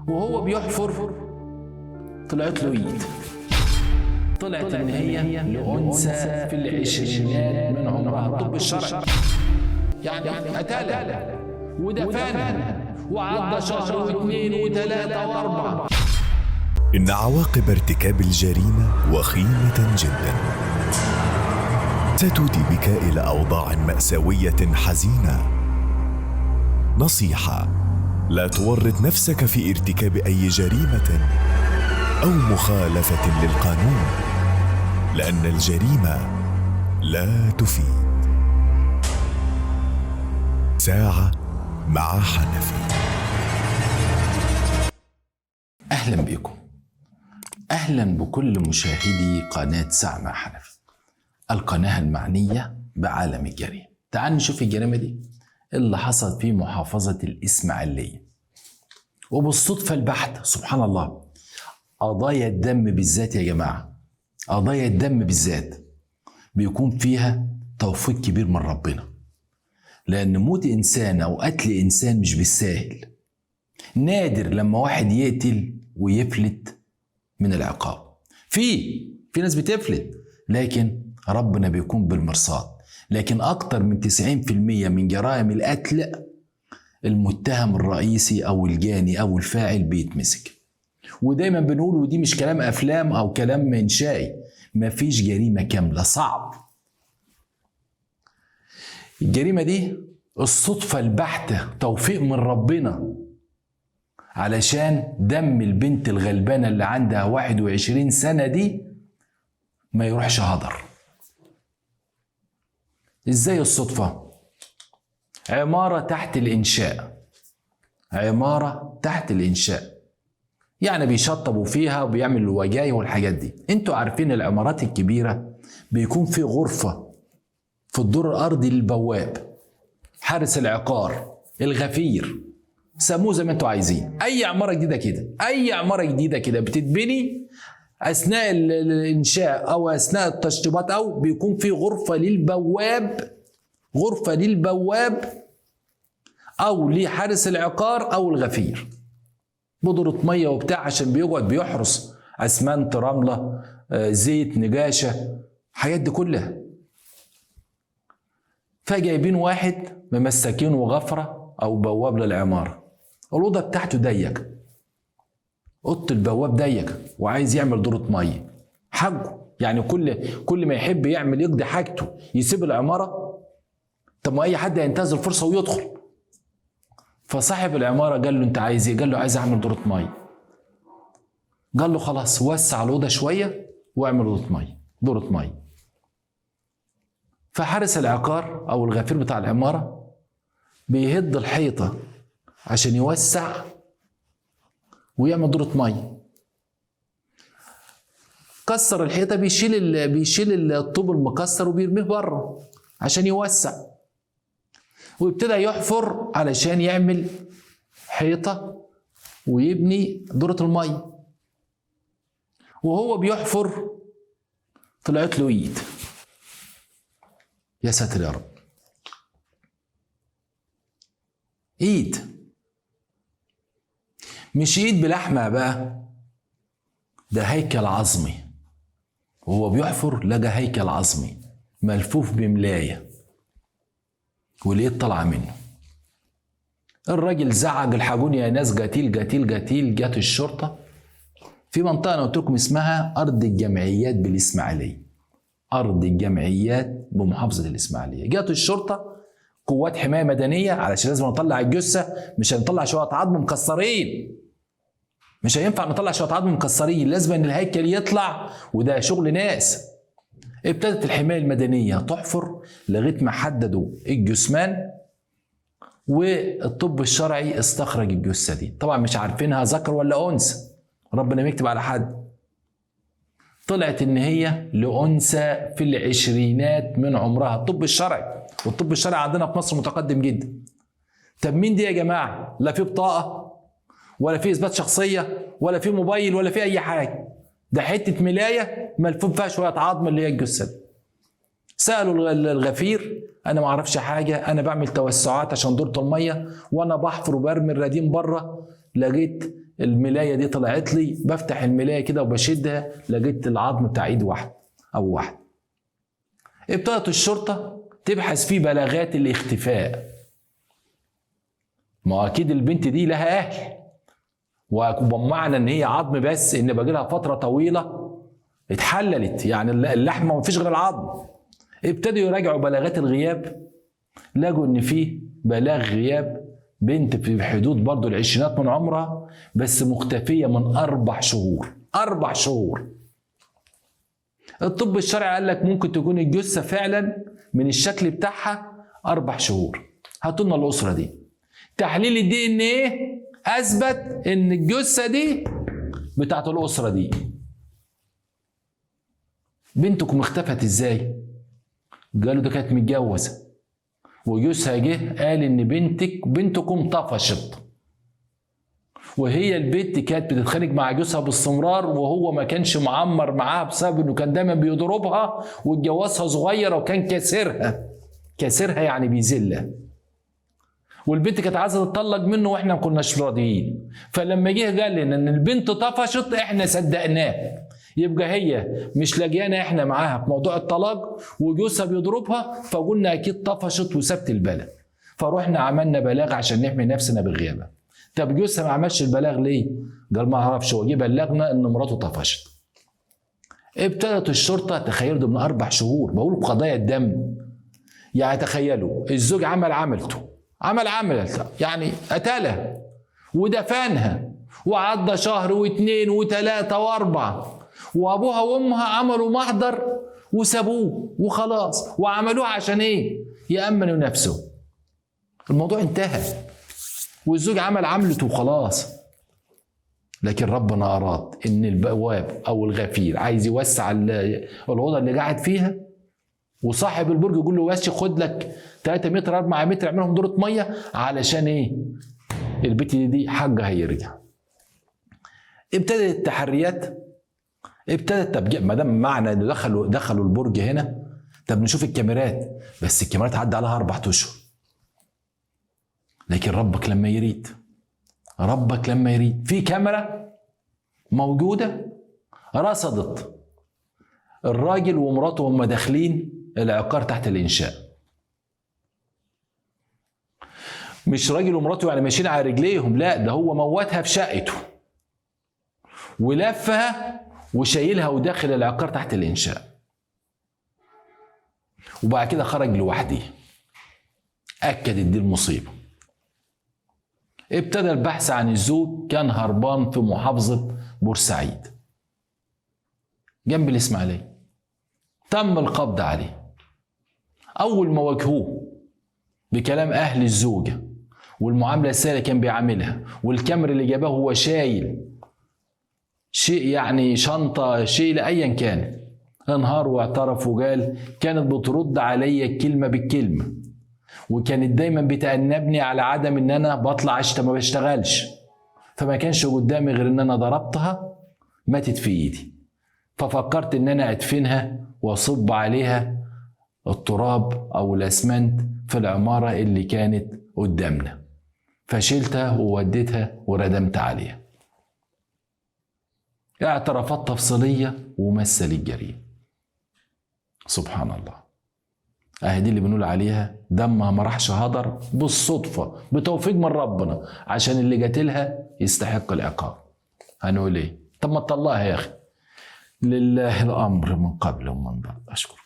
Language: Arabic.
وهو بيحفر طلعت له ايد، طلعت ان هي لأنثى في العشرينات من عمرها. الطب الشرعي يعني قتلها ودفنها وعدى شهر واثنين وثلاثة واربعة. إن عواقب ارتكاب الجريمة وخيمة جدا، ستودي بك إلى أوضاع مأساوية حزينة. نصيحة: لا تورط نفسك في ارتكاب أي جريمة أو مخالفة للقانون، لأن الجريمة لا تفيد. ساعة مع حنفي. أهلا بكم، أهلا بكل مشاهدي قناة ساعة مع حنفي، القناة المعنية بعالم الجريمة. تعالوا نشوف الجريمة دي اللي حصل في محافظة الإسماعيلية. وبالصدفة البحتة سبحان الله، قضايا الدم بالذات يا جماعة، قضايا الدم بالذات بيكون فيها توفيق كبير من ربنا، لأن موت إنسان أو قتل إنسان مش بالساهل. نادر لما واحد يقتل ويفلت من العقاب. في ناس بتفلت، لكن ربنا بيكون بالمرصاد. لكن أكتر من 90% من جرائم القتل المتهم الرئيسي أو الجاني أو الفاعل بيتمسك. ودايما بنقول، ودي مش كلام أفلام أو كلام إنشائي، مفيش جريمة كاملة، صعب. الجريمة دي الصدفة البحتة، توفيق من ربنا، علشان دم البنت الغلبانة اللي عندها 21 سنة دي ما يروحش هدر. ازاي الصدفة؟ عمارة تحت الإنشاء، عمارة تحت الإنشاء، يعني بيشطبوا فيها وبيعملوا وجايه والحاجات دي. انتوا عارفين العمارات الكبيرة بيكون في غرفة في الدور الأرضي للبواب، حارس العقار، الغفير، سموه زي ما انتوا عايزين. أي عمارة جديدة كده، أي عمارة جديدة كده بتتبني أثناء الإنشاء أو أثناء التشطيبات، أو بيكون في غرفة للبواب، غرفة للبواب أو لحارس العقار أو الغفير، بودرة مية وبتاع، عشان بيقعد بيحرس أسمنت، رملة، زيت، نجاشة، الحاجات دي كلها. فجايبين واحد ممسكينه غفرة أو بواب للعمارة، الأوضة بتاعته ضيقة، أوضة البواب ضيقة، وعايز يعمل دورة مية، حقه يعني كل ما يحب يعمل يقضي حاجته يسيب العمارة. طب ما أي حد هينتهز الفرصة ويدخل. فصاحب العمارة قال له أنت عايز إيه؟ قال له عايز أعمل دورة مية. قال له خلاص وسع الأوضة شوية واعمل دورة مية. فحارس العقار أو الغفير بتاع العمارة بيهد الحيطة عشان يوسع ويعمل دورة مية. كسر الحيطة، بيشيل الطوب المكسر وبيرميه بره عشان يوسع، وابتدى يحفر علشان يعمل حيطة ويبني دورة المية. وهو بيحفر طلعت له ايد. يا ساتر يا رب، ايد، مش ايد بلحمة بقى، ده هيكل عظمي. وهو بيحفر لقى هيكل عظمي ملفوف بملاية، والايد طالعة منه. الراجل زعج الحاجوني يا ناس، قتيل قتيل قتيل. جت الشرطة في منطقة أنا قلت لكم اسمها أرض الجمعيات بالإسماعيلية، أرض الجمعيات بمحافظة الإسماعيلية. جت الشرطة، قوات حماية مدنية، علشان لازم نطلع الجثة، مش هنطلع شوية عظم مكسرين، مش هينفع نطلع شوية عظم مكسرين، لازم ان الهيكل يطلع، وده شغل ناس. ابتدت الحماية المدنية تحفر لغاية ما حددوا الجثمان، والطب الشرعي استخرج الجثة دي. طبعا مش عارفينها ذكر ولا أنثى، ربنا ما يكتب على حد. طلعت ان هي لأنثى في العشرينات من عمرها، الطب الشرعي. والطب الشرعي عندنا في مصر متقدم جدا. طب مين دي يا جماعة؟ لا في بطاقة ولا في اثبات شخصيه ولا في موبايل ولا في اي حاجه، ده حته ملايه ملفوف فيها شويه عظم اللي هي الجثه دي. سالوا الغفير، انا ما اعرفش حاجه، انا بعمل توسعات عشان دورة الميه وانا بحفر وبرمي الرديم بره، لقيت الملاية دي طلعت لي، بفتح الملاية كده وبشدها لقيت العظم بتاع ايد واحد او واحد. ابتدت الشرطة تبحث في بلاغات الاختفاء. ما اكيد البنت دي لها اهل، ومعنى ان هي عظم بس ان باقي لها فترة طويلة اتحللت، يعني اللحمة ما فيش غير العظم. ابتدوا يراجعوا بلاغات الغياب، لقوا ان في بلاغ غياب بنت في حدود برضو العشرينات من عمرها، بس مختفية من 4 شهور. 4 شهور. الطب الشرعي قال لك ممكن تكون الجثة فعلا من الشكل بتاعها 4 شهور. هاتوا لنا الأسرة دي. تحليل الدي ان ايه اثبت ان الجثة دي بتاعت الأسرة دي. بنتكم اختفت ازاي؟ قالوا ده كانت متجوزة وجوزها جه قال ان بنتكم طفشت، وهي البنت كانت بتتخانق مع جوزها باستمرار، وهو ما كانش معمر معاها بسبب انه كان دايما بيضربها، واتجوزها صغيره وكان كاسرها يعني بيذلها. والبنت كانت عايزه تطلق منه واحنا ما كناش راضيين، فلما جه قال لنا ان البنت طفشت احنا صدقناه. يبقى هي مش لاقيانا احنا معاها في موضوع الطلاق وجوزها بيضربها، فقلنا اكيد طفشت وسابت البلد، فروحنا عملنا بلاغ عشان نحمي نفسنا بغيابها. طب جوزها ما عملش البلاغ ليه؟ قال ما اعرفش، هو جه بلغنا ان مراته طفشت. ابتدت الشرطه، تخيلوا ده من 4 شهور، بقول قضايا الدم. يعني تخيلوا الزوج عملته يعني قتلها ودفنها وعدى شهر و2 و3 و4، وابوها وامها عملوا محضر وسابوه وخلاص، وعملوها عشان ايه؟ يأمنوا نفسه. الموضوع انتهى والزوج عملته وخلاص. لكن ربنا اراد ان البواب او الغفير عايز يوسع الاوضه اللي قاعد فيها، وصاحب البرج يقول له بس خد لك 3 متر 4 متر اعملهم دورة ميه، علشان ايه؟ البيت دي حاجه هيرجع. ابتدت التحريات، طب ما دام معنى ان دخلوا البرج هنا، طب نشوف الكاميرات. بس الكاميرات عدى عليها 4 اشهر. لكن ربك لما يريد في كاميرا موجوده رصدت الراجل ومراته وهم داخلين العقار تحت الانشاء. مش راجل ومراته يعني ماشيين على رجليهم، لا، ده هو موتها في شقته ولفها وشايلها وداخل العقار تحت الانشاء، وبعد كده خرج لوحده. اكدت دي المصيبه. ابتدى البحث عن الزوج، كان هربان في محافظه بورسعيد جنب الاسماعيليه. تم القبض عليه. اول ما واجهوه بكلام اهل الزوجه والمعامله السيئه اللي كان بيعاملها، والكاميرا اللي جابه هو شايل شيء يعني شنطه، شيء لايا كان، انهار واعترف وقال كانت بترد عليا الكلمه بالكلمه، وكانت دايما بتأنبني على عدم ان انا بطلع ما بشتغلش، فما كانش قدامي غير ان انا ضربتها ماتت في ايدي، ففكرت ان انا ادفنها واصب عليها التراب او الاسمنت في العماره اللي كانت قدامنا، فشلتها ووديتها وردمت عليها. اعترافات تفصيليه ومثل الجريمه. سبحان الله. دي اللي بنقول عليها دمها ما راحش هدر بالصدفه بتوفيق من ربنا، عشان اللي قاتلها يستحق العقاب. هنقول ايه؟ طب ما تطلقها يا اخي. لله الامر من قبل ومن بعد. اشكركم.